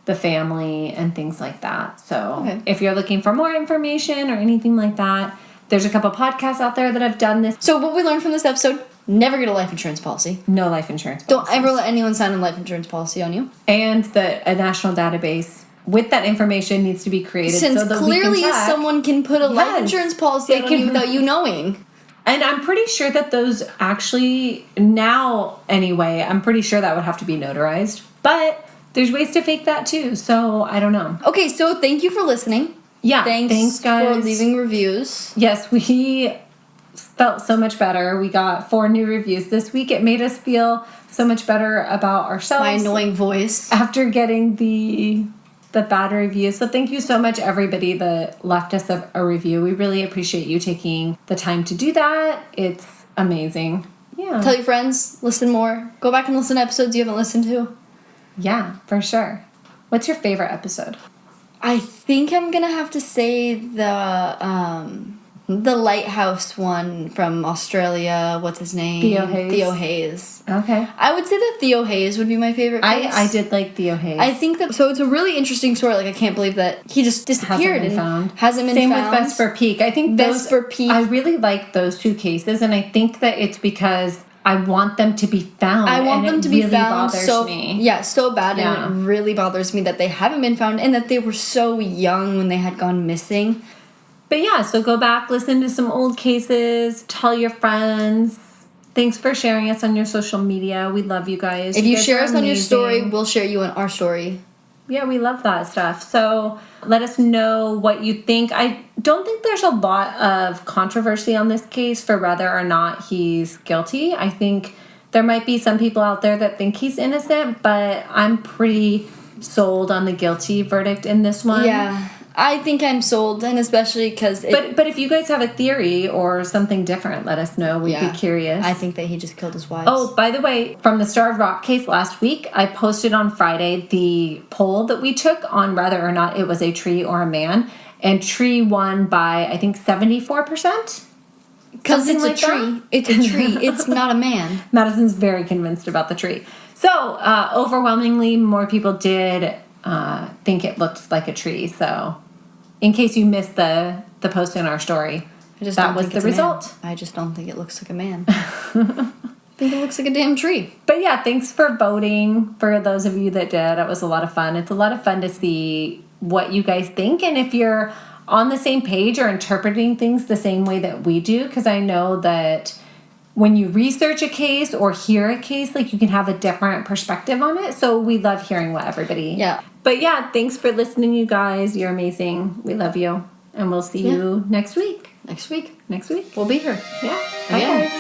the family and things like that. So if you're looking for more information or anything like that, there's a couple podcasts out there that have done this. So what we learned from this episode... Never get a life insurance policy. No life insurance policy. Don't ever let anyone sign a life insurance policy on you. And a national database with that information needs to be created Since so that clearly we can track. Someone can put a life insurance policy on you without you knowing. And I'm pretty sure that those actually, now anyway, I'm pretty sure that would have to be notarized. But there's ways to fake that too, so I don't know. Okay, so thank you for listening. Yeah, thanks guys. for leaving reviews. Yes, we felt so much better. We got 4 new reviews this week. It made us feel so much better about ourselves. My annoying voice. After getting the bad reviews. So thank you so much, everybody that left us a review. We really appreciate you taking the time to do that. It's amazing. Yeah. Yeah. Tell your friends, listen more. Go back and listen to episodes you haven't listened to. Yeah, for sure. What's your favorite episode? I think I'm gonna have to say the lighthouse one from Australia. What's his name? Theo Hayes. Theo Hayes. Okay. I would say that Theo Hayes would be my favorite case. I did like Theo Hayes. I think that, so it's a really interesting story. Like, I can't believe that he just disappeared and hasn't been Same found. with Vesper Peak. I think Vesper Peak. I really like those two cases, and I think that it's because I want them to be found. I want them to be really found bothers me. Yeah, so bad, Yeah. and it really bothers me that they haven't been found and that they were so young when they had gone missing. But yeah, so go back, listen to some old cases, tell your friends. Thanks for sharing us on your social media. We love you guys. If you guys share are us on your amazing. story, we'll share you on our story. Yeah, we love that stuff. So let us know what you think. I don't think there's a lot of controversy on this case for whether or not he's guilty. I think there might be some people out there that think he's innocent, but I'm pretty sold on the guilty verdict in this one. Yeah, I think I'm sold, and especially because... But if you guys have a theory or something different, let us know. We'd be curious. I think that he just killed his wife. Oh, by the way, from the Star of Rock case last week, I posted on Friday the poll that we took on whether or not it was a tree or a man. And tree won by, I think, 74%. Because it's like a tree. that? It's a tree. It's not a man. Madison's very convinced about the tree. So, overwhelmingly, more people did think it looked like a tree. So, in case you missed the post in our story, that was the result. I just don't think it looks like a man. I think it looks like a damn tree. But yeah, thanks for voting. For those of you that did, it was a lot of fun. It's a lot of fun to see what you guys think, and if you're on the same page or interpreting things the same way that we do, because I know that when you research a case or hear a case, like, you can have a different perspective on it. So we love hearing what everybody. Yeah. But yeah, thanks for listening, you guys. You're amazing. We love you, and we'll see you next week. Next week. We'll be here. Yeah. Bye, guys.